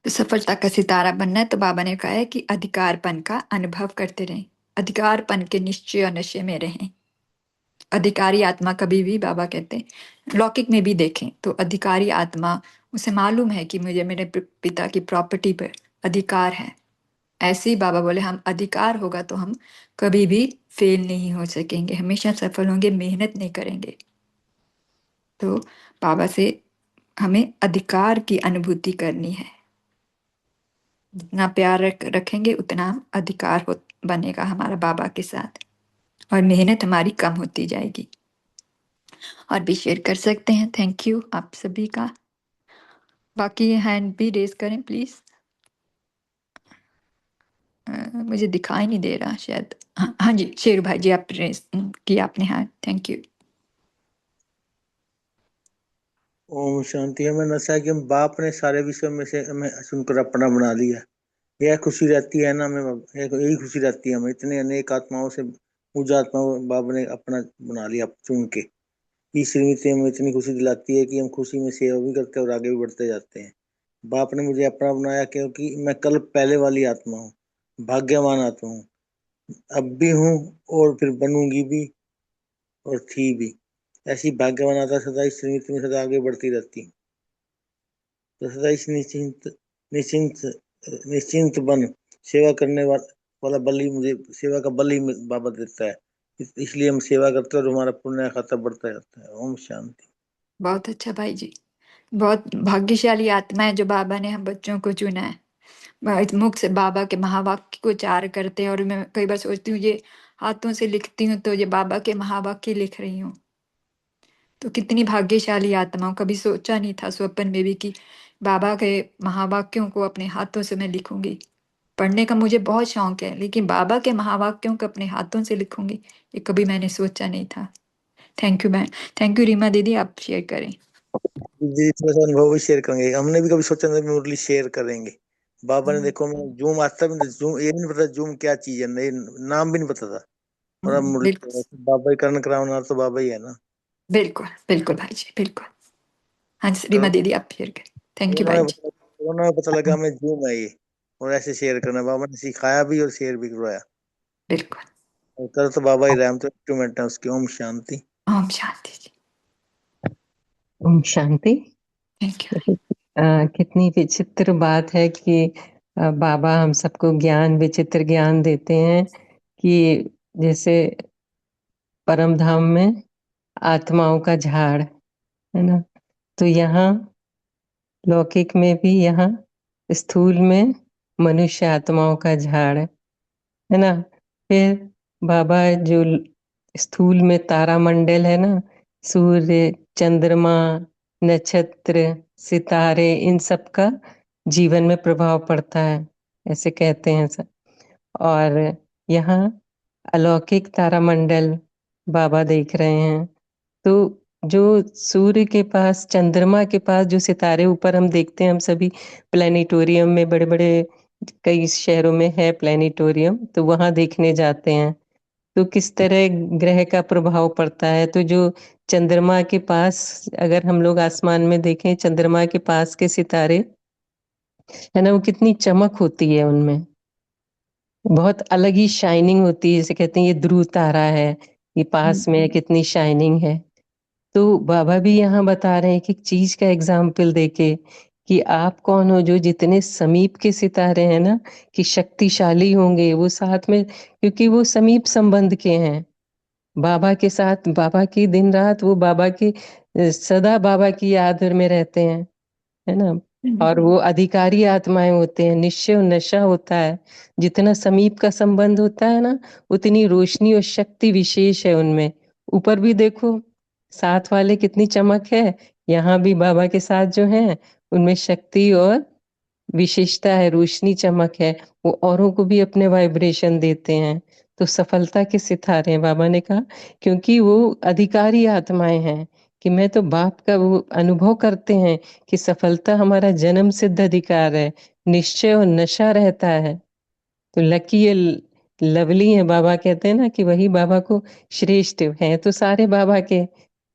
Speaker 1: तो सफलता का सितारा बनना है तो बाबा ने कहा है कि अधिकारपन का अनुभव करते रहें, अधिकारपन के निश्चय और नशे में रहें। अधिकारी आत्मा कभी भी, बाबा कहते हैं लौकिक में भी देखें तो अधिकारी आत्मा, उसे मालूम है कि मुझे मेरे पिता की प्रॉपर्टी पर अधिकार है। ऐसे ही बाबा बोले हम अधिकार होगा तो हम कभी भी फेल नहीं हो सकेंगे, हमेशा सफल होंगे, मेहनत नहीं करेंगे। तो बाबा से हमें अधिकार की अनुभूति करनी है। जितना प्यार रखेंगे उतना अधिकार बनेगा हमारा बाबा के साथ, और मेहनत हमारी कम होती जाएगी। और भी शेयर कर सकते हैं। थैंक यू आप सभी का। बाकी हैंड भी रेज करें प्लीज। मुझे दिखाई नहीं दे रहा शायद। हाँ हाँ जी, शेर भाई जी आप रेज किया आपने hand, thank you.
Speaker 3: Om Shanti. हमें नशा है कि हम बाप ने सारे विषयों में से हमें सुनकर अपना बना लिया। यह खुशी रहती है ना, हमें यही खुशी रहती है हमें, इतने अनेक आत्माओं से पूजा आत्माओं बाबा ने अपना बना लिया चुन के। इस स्मृति हमें इतनी खुशी दिलाती है कि हम खुशी में सेवा भी करते हैं और आगे भी बढ़ते जाते हैं। बाप ने मुझे अपना बनाया क्योंकि मैं कल पहले वाली आत्मा हूँ, भाग्यवान आत्मा हूँ, अब भी हूँ और फिर बनूंगी भी और थी भी। ऐसी भाग्यवान आत्मा सदा इस स्मृति में सदा आगे बढ़ती रहती है। तो सदा इस निश्चिंत निश्चिंत बन सेवा करने वाला बल ही मुझे, सेवा का बल ही बाबा देता है। इसलिए हम सेवा करते हैं और हमारा पुण्य खाता बढ़ता जाता है। ओम शांति।
Speaker 1: बहुत अच्छा भाई जी, बहुत भाग्यशाली आत्मा है जो बाबा ने हम बच्चों को चुना है। इस मुख से बाबा के महावाक्य को उच्चार करते हैं, और मैं कई बार सोचती हूँ ये हाथों से लिखती हूँ तो ये बाबा के महावाक्य लिख रही हूँ। तो कितनी भाग्यशाली आत्माओं, कभी सोचा नहीं था स्वप्न में भी कि बाबा के महावाक्यों को अपने हाथों से मैं लिखूंगी। पढ़ने का मुझे बहुत शौक है, लेकिन बाबा के महावाक्यों को अपने हाथों से लिखूंगी ये कभी मैंने सोचा नहीं था। Thank you ma'am. Thank you Reema दीदी, आप शेयर करें।
Speaker 3: जी, थोड़ा सा अनुभव भी शेयर करेंगे। हमने भी कभी सोचा नहीं मुरली शेयर करेंगे। बाबा ने देखो, मैं जूम आता भी नहीं, जूम ये भी नहीं पता जूम क्या चीज है, नहीं नाम भी नहीं पता था। और अब
Speaker 1: बिल्कुल
Speaker 3: मुरली बाबा ही कर्ण करावना तो बाबा ही है ना।
Speaker 1: बिल्कुल बिल्कुल भाई जी, बिल्कुल। हाँ जी रीमा
Speaker 3: तो
Speaker 1: दीदी आप शेयर करें। थैंक यू
Speaker 3: कोरोना
Speaker 1: भाई
Speaker 3: में
Speaker 1: जी।
Speaker 3: कोरोना में पता लगा हमें जूम है ये, और ऐसे शेयर करना बाबा ने सिखाया भी और शेयर भी करवाया।
Speaker 1: बिल्कुल।
Speaker 3: और कर तो बाबा ही रहे, हम तो इंस्ट्रूमेंट है उसकी। ओम शांति।
Speaker 1: ओम शांति जी।
Speaker 4: ओम शांति।
Speaker 1: Thank you.
Speaker 4: कितनी विचित्र बात है कि बाबा हम सबको ज्ञान, विचित्र ज्ञान देते हैं कि जैसे परम धाम में आत्माओं का झाड़ है ना, तो यहाँ लौकिक में भी यहाँ स्थूल में मनुष्य आत्माओं का झाड़ है ना। फिर बाबा जो स्थूल में तारामंडल है ना, सूर्य, चंद्रमा, नक्षत्र, सितारे, इन सब का जीवन में प्रभाव पड़ता है, ऐसे कहते हैं सब। और यहाँ अलौकिक तारामंडल बाबा देख रहे हैं, तो जो सूर्य के पास, चंद्रमा के पास जो सितारे ऊपर हम देखते हैं, हम सभी प्लेनेटोरियम में, बड़े बड़े कई शहरों में है प्लेनेटोरियम, तो वहां देखने जाते हैं, तो किस तरह ग्रह का प्रभाव पड़ता है। तो जो चंद्रमा के पास, अगर हम लोग आसमान में देखें चंद्रमा के पास के सितारे है ना, वो कितनी चमक होती है उनमें, बहुत अलग ही शाइनिंग होती है, जैसे कहते हैं ये ध्रुव तारा है, ये पास में है, कितनी शाइनिंग है। तो बाबा भी यहाँ बता रहे हैं कि एक चीज का एग्जाम्पल देके कि आप कौन हो, जो जितने समीप के सितारे हैं ना, कि शक्तिशाली होंगे वो साथ में, क्योंकि वो समीप संबंध के हैं बाबा के साथ। बाबा की दिन रात वो बाबा की सदा बाबा की याद में रहते हैं, है ना। और वो अधिकारी आत्माएं होते हैं, निश्चय और नशा होता है। जितना समीप का संबंध होता है ना, उतनी रोशनी और शक्ति विशेष है उनमें। ऊपर भी देखो साथ वाले कितनी चमक है, यहाँ भी बाबा के साथ जो है उनमें शक्ति और विशेषता है, रोशनी चमक है, वो औरों को भी अपने वाइब्रेशन देते हैं। तो सफलता के सितारे हैं बाबा ने कहा, क्योंकि वो अधिकारी आत्माएं हैं, कि मैं तो बाप का वो अनुभव करते हैं कि सफलता हमारा जन्म सिद्ध अधिकार है, निश्चय और नशा रहता है। तो लकी ये लवली है, बाबा कहते हैं ना कि वही बाबा को श्रेष्ठ है। तो सारे बाबा के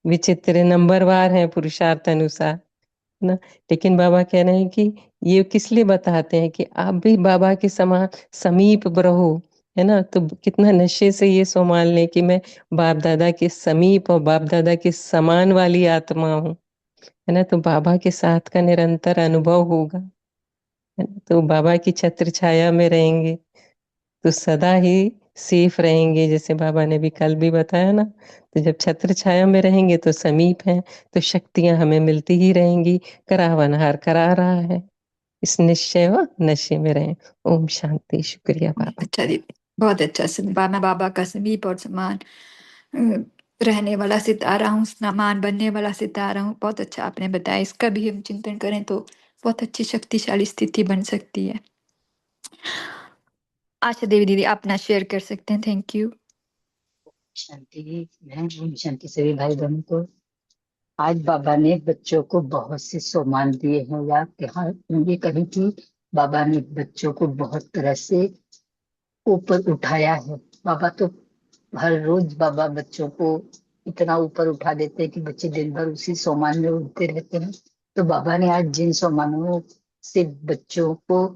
Speaker 4: विचित्र नंबरवार हैं पुरुषार्थ अनुसार ना, लेकिन बाबा कह रहे हैं कि ये किस लिए बताते हैं कि आप भी बाबा के समान समीप रहो, है ना। तो कितना नशे से ये सोमान लें कि मैं बाप दादा के समीप और बाप दादा के समान वाली आत्मा हूँ, है ना। तो बाबा के साथ का निरंतर अनुभव होगा, है ना। तो बाबा की छत्र छाया में रहेंगे तो सदा ही सेफ रहेंगे, जैसे बाबा ने भी कल भी बताया ना। तो जब छत्र छाया में रहेंगे तो समीप हैं, तो शक्तियां हमें मिलती ही रहेंगी। करावनहार करा रहा है, इस निश्चय व नशे में रहें। ओम शांति। शुक्रिया बाबा।
Speaker 1: अच्छा दीदी, बहुत अच्छा। मैं बाबा का समीप और समान रहने वाला सितारा हूँ, समान बनने वाला सितारा हूँ। बहुत अच्छा आपने बताया, इसका भी हम चिंतन करें तो बहुत अच्छी शक्तिशाली स्थिति बन सकती है। आशा देवी दीदी आप अपना शेयर कर सकते हैं। Thank you.
Speaker 5: शांति बहन, ओम शांति सभी भाई बहनों को। आज बाबा ने बच्चों को बहुत से सम्मान दिए हैं, या यहाँ ये कहीं कि बाबा ने बच्चों को बहुत तरह से ऊपर उठाया है। बाबा तो हर रोज बाबा बच्चों को इतना ऊपर उठा देते हैं कि बच्चे दिन भर उसी सम्मान में उठते रहते हैं। तो बाबा ने आज जिन सम्मानों से बच्चों को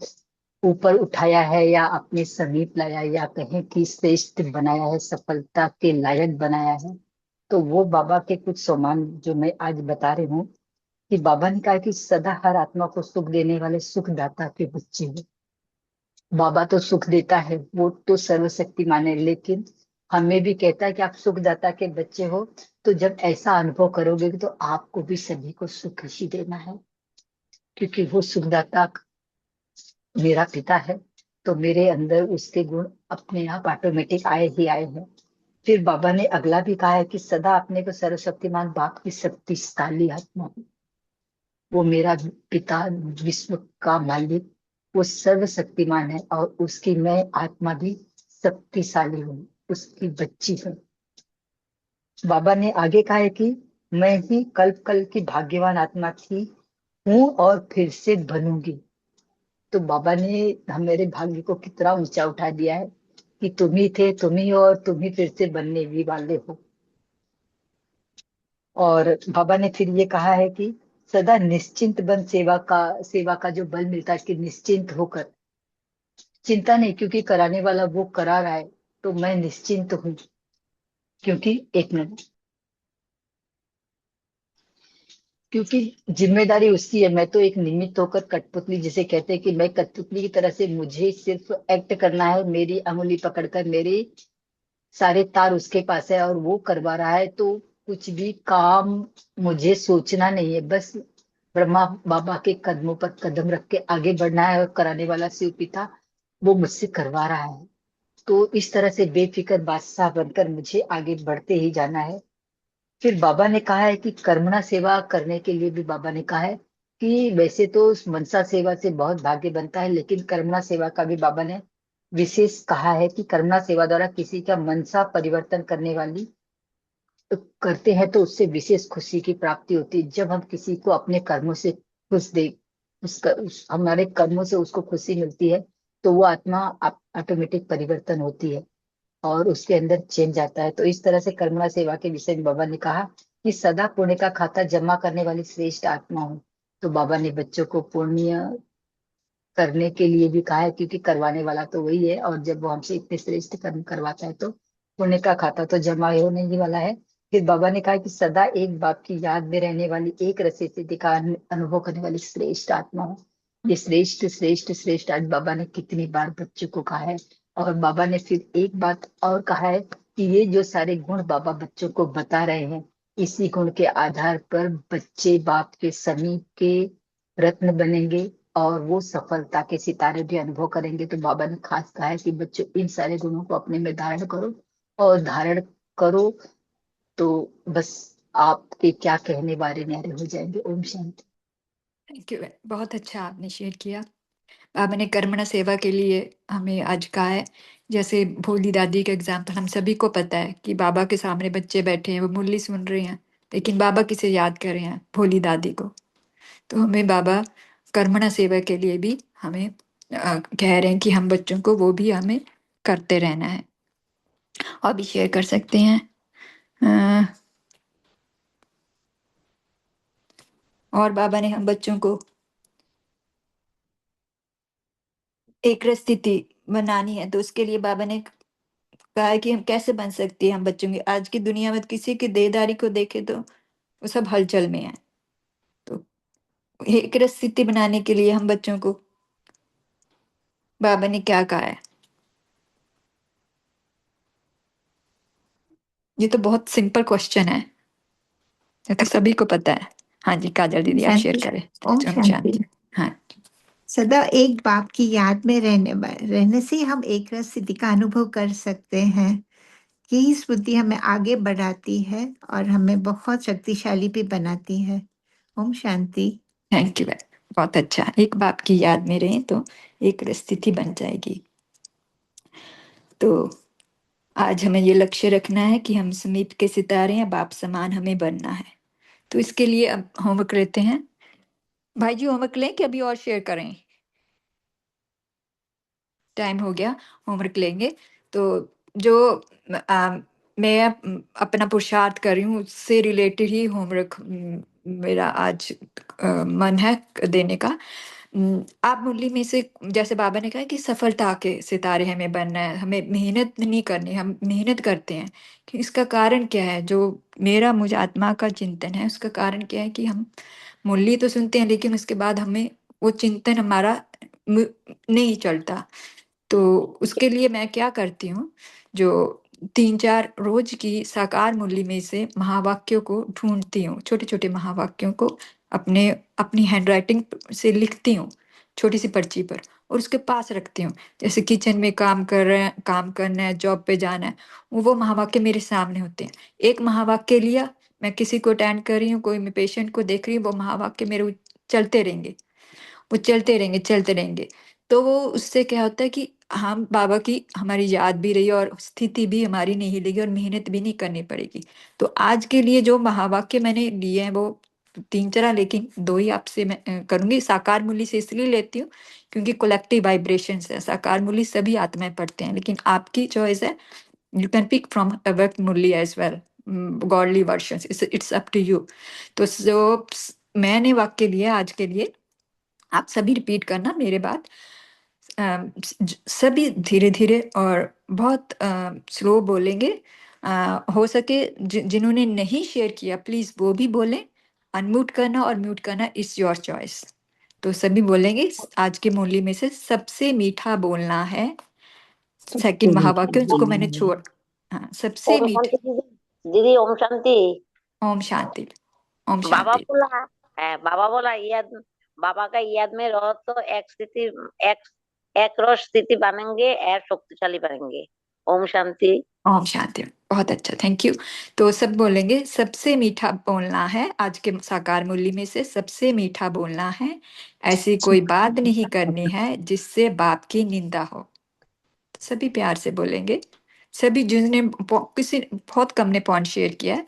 Speaker 5: ऊपर उठाया है, या अपने समीप लाया, या कहें कि श्रेष्ठ बनाया है, सफलता के लायक बनाया है, तो वो बाबा के कुछ सम्मान जो मैं आज बता रही हूँ। कि बाबा ने कहा कि सदा हर आत्मा को सुख देने वाले सुखदाता के बच्चे हैं। बाबा तो सुख देता है, वो तो सर्वशक्तिमान है, लेकिन हमें भी कहता है कि आप सुखदाता के बच्चे हो। तो जब ऐसा अनुभव करोगे तो आपको भी सभी को सुख ही देना है, क्योंकि वो सुखदाता मेरा पिता है। तो मेरे अंदर उसके गुण अपने आप ऑटोमेटिक आए ही आए हैं। फिर बाबा ने अगला भी कहा है कि सदा अपने को सर्वशक्तिमान बाप की शक्तिशाली आत्मा हूँ। वो मेरा पिता, विश्व का मालिक, वो सर्वशक्तिमान है, और उसकी मैं आत्मा भी शक्तिशाली हूँ, उसकी बच्ची हूँ। बाबा ने आगे कहा है कि मैं ही कल्प कल की भाग्यवान आत्मा थी, हूँ और फिर से बनूंगी। तो बाबा ने हम मेरे भाग्य को कितना ऊंचा उठा दिया है कि तुम ही थे, तुम ही हो, और तुम ही फिर से बनने भी वाले हो। और बाबा ने फिर ये कहा है कि सदा निश्चिंत बन, सेवा का जो बल मिलता है कि निश्चिंत होकर, चिंता नहीं, क्योंकि कराने वाला वो करा रहा है, तो मैं निश्चिंत हूँ। क्योंकि एक मिनट, क्योंकि जिम्मेदारी उसकी है। मैं तो एक निमित्त होकर, कठपुतली जिसे कहते हैं कि मैं कठपुतली की तरह से, मुझे सिर्फ एक्ट करना है, मेरी अंगुली पकड़कर मेरे सारे तार उसके पास है और वो करवा रहा है। तो कुछ भी काम मुझे सोचना नहीं है, बस ब्रह्मा बाबा के कदमों पर कदम रख के आगे बढ़ना है, और कराने वाला शिव पिता वो मुझसे करवा रहा है। तो इस तरह से बेफिक्र बादशाह बनकर मुझे आगे बढ़ते ही जाना है। फिर बाबा ने कहा है कि कर्मणा सेवा करने के लिए भी बाबा ने कहा है कि वैसे तो उस मनसा सेवा से बहुत भाग्य बनता है, लेकिन कर्मणा सेवा का भी बाबा ने विशेष कहा है कि कर्मणा सेवा द्वारा किसी का मनसा परिवर्तन करने वाली करते हैं तो उससे विशेष खुशी की प्राप्ति होती है। जब हम किसी को अपने कर्मों से खुश देख, हमारे कर्मों से उसको खुशी मिलती है, तो वो आत्मा ऑटोमेटिक परिवर्तन होती है और उसके अंदर चेंज आता है। तो इस तरह से कर्मणा सेवा के विषय में बाबा ने कहा कि सदा पुण्य का खाता जमा करने वाली श्रेष्ठ आत्मा हूँ। तो बाबा ने बच्चों को पुण्य करने के लिए भी कहा है, क्योंकि करवाने वाला तो वही है, और जब वो हमसे इतने श्रेष्ठ कर्म करवाता है तो पुण्य का खाता तो जमा होने ही वाला है। फिर बाबा ने कहा कि सदा एक बाप की याद में रहने वाली, एक रस सिद्धि का अनुभव करने वाली श्रेष्ठ आत्मा हो। ये श्रेष्ठ श्रेष्ठ श्रेष्ठ आज बाबा ने कितनी बार बच्चों को कहा है। और बाबा ने फिर एक बात और कहा है कि ये जो सारे गुण बाबा बच्चों को बता रहे हैं, इसी गुण के आधार पर बच्चे बाप के समीप के रत्न बनेंगे और वो सफलता के सितारे भी अनुभव करेंगे। तो बाबा ने खास कहा है कि बच्चों इन सारे गुणों को अपने में धारण करो, और धारण करो तो बस आपके क्या कहने बारे न्यारे हो जाएंगे। ओम शांति।
Speaker 1: थैंक यू, बहुत अच्छा आपने शेयर किया। बाबा ने कर्मणा सेवा के लिए हमें आज कहा है। जैसे भोली दादी का एग्जाम्पल हम सभी को पता है कि बाबा के सामने बच्चे बैठे हैं, वो मुरली सुन रहे हैं, लेकिन बाबा किसे याद कर रहे हैं? भोली दादी को। तो हमें बाबा कर्मणा सेवा के लिए भी हमें कह रहे हैं कि हम बच्चों को वो भी हमें करते रहना है। और भी शेयर कर सकते हैं। अ, और बाबा ने हम बच्चों को एक स्थिति बनानी है, तो उसके लिए बाबा ने कहा है कि हम कैसे बन सकती है हम बच्चों की। आज की दुनिया में किसी की देहदारी को देखे तो वो सब हलचल में है। तो एक स्थिति बनाने के लिए हम बच्चों को बाबा ने क्या कहा है? ये तो बहुत सिंपल क्वेश्चन है, ये तो सभी को पता है। हाँ जी, काजल दीदी आप शेयर करें।
Speaker 6: ओम
Speaker 1: ओम
Speaker 6: शांति।
Speaker 1: शांति। हाँ,
Speaker 6: सदा एक बाप की याद में रहने से हम एक रस सिद्धि का अनुभव कर सकते हैं। यही स्मृति हमें आगे बढ़ाती है और हमें बहुत शक्तिशाली भी बनाती है। ओम शांति।
Speaker 1: थैंक यू, बहुत अच्छा। एक बाप की याद में रहें तो एक स्थिति बन जाएगी। तो आज हमें ये लक्ष्य रखना है कि हम समीप के सितारे या बाप समान हमें बनना है। तो इसके लिए अब होमवर्क लेते हैं। भाई जी होमवर्क लें कि अभी और शेयर करें? टाइम हो गया, होमवर्क लेंगे। तो जो मैं अपना पुरुषार्थ कर रही हूँ उससे रिलेटेड ही होमवर्क मेरा आज मन है देने का। आप मुरली में से जैसे बाबा ने कहा कि सफलता के सितारे हमें बनना है, हमें मेहनत नहीं करनी। हम मेहनत करते हैं कि इसका कारण क्या है? जो मेरा मुझ आत्मा का चिंतन है उसका कारण क्या है कि हम मुरली तो सुनते हैं लेकिन उसके बाद हमें वो चिंतन हमारा नहीं चलता। तो उसके लिए मैं क्या करती हूँ, जो 3-4 रोज की साकार मुरली में से महावाक्यों को ढूंढती हूँ, छोटे छोटे महावाक्यों को अपने अपनी हैंडराइटिंग से लिखती हूँ छोटी सी पर्ची पर, और उसके पास रखती हूँ। जैसे किचन में काम कर रहे हैं, काम करना है, जॉब पे जाना है, वो महावाक्य मेरे सामने होते हैं। एक महावाक्य लिया, मैं किसी को अटेंड कर रही हूँ, कोई मैं पेशेंट को देख रही हूँ, वो महावाक्य मेरे चलते रहेंगे, वो चलते रहेंगे चलते रहेंगे। तो वो उससे क्या होता है कि हम बाबा की हमारी याद भी रही और स्थिति भी हमारी नहीं हिलेगी और मेहनत भी नहीं करनी पड़ेगी। तो आज के लिए जो महावाक्य मैंने लिए हैं वो 3-4, लेकिन 2 ही आपसे मैं करूंगी। साकार मूल्य से इसलिए लेती हूँ क्योंकि कलेक्टिव वाइब्रेशंस है। साकार मूल्य सभी आत्माएं पढ़ते हैं, लेकिन आपकी चॉइस है। You can pick from Avyakt Murli as well, godly versions, it's up to you. तो जो मैंने वाक्य लिया आज के लिए, आप सभी रिपीट करना मेरे बाद। सभी धीरे धीरे और बहुत स्लो बोलेंगे। हो सके जिन्होंने नहीं शेयर किया प्लीज वो भी बोलें, अनम्यूट करना और म्यूट करना इज योर चॉइस। तो सभी बोलेंगे आज की मुरली में से सबसे मीठा बोलना है। सेकंड महावाक्य उसको मैंने छोड़, हाँ, सबसे
Speaker 7: ओम
Speaker 1: मीठा।
Speaker 7: शांति दीदी ओम शांति।
Speaker 1: ओम शांति। ओम
Speaker 7: बाबा
Speaker 1: शांति।
Speaker 7: बोला है, बाबा बोला याद, बाबा का याद में रहो तो एक स्थिति, एक रोज स्थिति बनेंगे, एक शक्तिशाली बनेंगे। ओम शांति।
Speaker 1: ओम शांति। बहुत अच्छा, थैंक यू। तो सब बोलेंगे सबसे मीठा बोलना है। आज के साकार मूल्य में से सबसे मीठा बोलना है। ऐसी कोई बात नहीं करनी है जिससे बाप की निंदा हो। सभी प्यार से बोलेंगे। सभी जिन्होंने किसी बहुत कम ने पॉइंट शेयर किया है,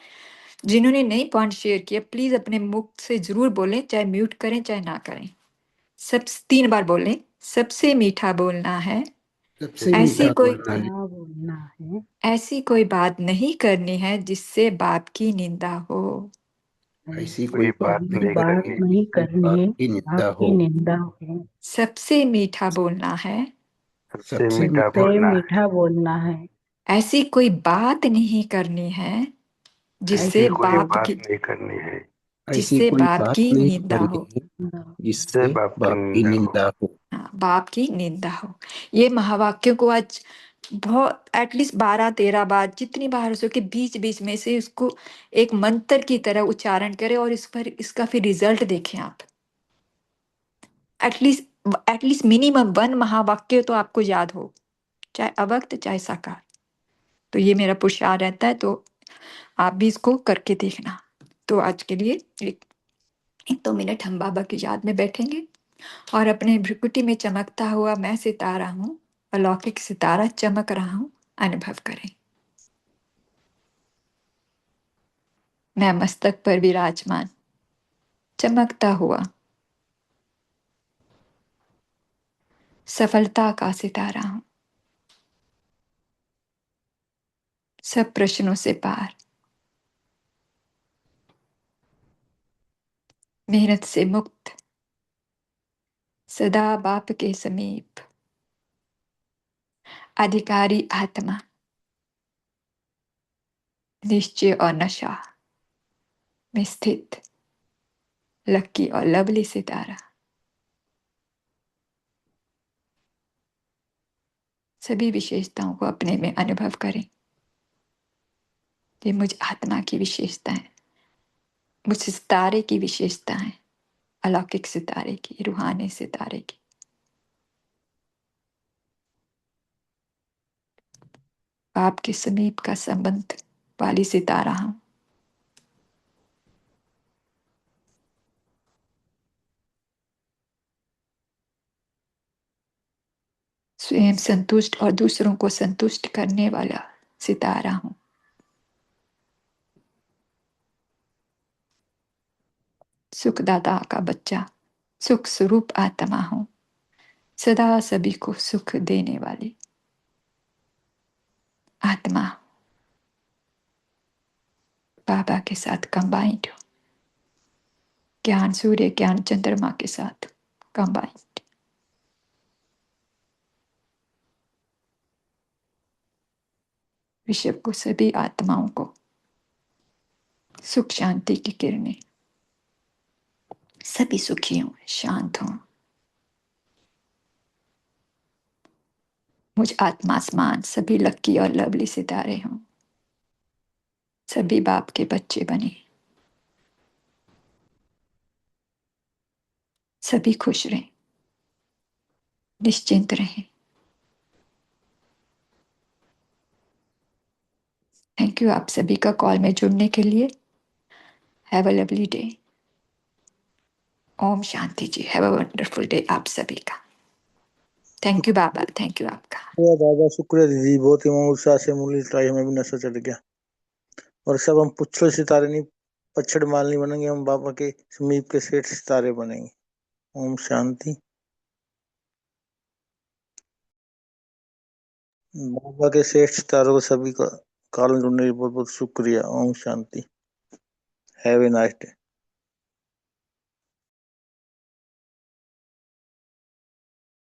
Speaker 1: जिन्होंने नहीं पॉइंट शेयर किया प्लीज अपने मुख से जरूर बोलें, चाहे म्यूट करें चाहे ना करें। सब 3 बार बोलें। सबसे मीठा बोलना है।
Speaker 8: सबसे
Speaker 1: ऐसी
Speaker 8: मीठा
Speaker 1: कोई
Speaker 8: बोलना है।
Speaker 1: ऐसी कोई बात नहीं करनी है जिससे बाप की निंदा हो।
Speaker 8: ऐसी कोई बात नहीं करनी है आपकी निंदा हो।
Speaker 1: सबसे मीठा बोलना है।
Speaker 8: सबसे मीठा बोलना है।
Speaker 1: ऐसी कोई बात नहीं करनी है जिससे बाप की
Speaker 8: ऐसी कोई
Speaker 1: बाप
Speaker 8: बात
Speaker 1: की
Speaker 8: नहीं
Speaker 1: निंदा
Speaker 8: करनी
Speaker 1: हो।
Speaker 8: है जिससे बाप की निंदा हो।
Speaker 1: हाँ, बाप की निंदा हो। ये महावाक्यों को आज बहुत एटलीस्ट 12-13 बार, जितनी बार हो सके बीच बीच में से उसको एक मंत्र की तरह उच्चारण करें और इस पर इसका फिर रिजल्ट देखें आप। एटलीस्ट मिनिमम 1 महावाक्य तो आपको याद हो, चाहे अव्यक्त चाहे साकार। तो ये मेरा पुरस्कार रहता है, तो आप भी इसको करके देखना। तो आज के लिए एक 2 मिनट हम बाबा की याद में बैठेंगे और अपने भ्रुकुटी में चमकता हुआ मैं सितारा हूँ, अलौकिक सितारा चमक रहा हूँ, अनुभव करें। मैं मस्तक पर विराजमान चमकता हुआ सफलता का सितारा हूँ। सब प्रश्नों से पार, मेहनत से मुक्त, सदा बाप के समीप, अधिकारी आत्मा, निश्चय और नशा में स्थित लकी और लवली सितारा। सभी विशेषताओं को अपने में अनुभव करें। ये मुझ आत्मा की विशेषता है, मुझ सितारे की विशेषता है, अलौकिक सितारे की, रूहानी सितारे की। बाप के समीप का संबंध वाली सितारा हूं। स्वयं संतुष्ट और दूसरों को संतुष्ट करने वाला सितारा हूं। सुखदाता का बच्चा, सुख स्वरूप आत्मा हूं, सदा सभी को सुख देने वाली आत्मा। बाबा के साथ कंबाइंड हो, ज्ञान सूर्य ज्ञान चंद्रमा के साथ कंबाइंड। विश्व को सभी आत्माओं को सुख शांति की किरणें, सभी सुखी हों, शांत हों। मुझ आत्मासमान सभी लकी और लवली सितारे हों, सभी बाप के बच्चे बने, सभी खुश रहें, निश्चिंत रहें। थैंक यू आप सभी का कॉल में जुड़ने के लिए। Have a lovely day. Om Shanti ji. Have a wonderful day आप सभी का। थैंक यू बाबा, थैंक यू आपका।
Speaker 3: दादा शुक्रिया दीदी, बहुत ही उत्साह से मूली ट्राई हमें भी नशा चढ़ गया। और सब हम पुच्छल सितारे नहीं, पछड़ माल नहीं बनेंगे, हम बाबा के समीप के सेठ सितारे बनेंगे। ओम शांति। बाबा के सेठ सितारों को सभी का कॉल जुड़ने के लिए बहुत बहुत शुक्रिया। Om Shanti. Have a nice day.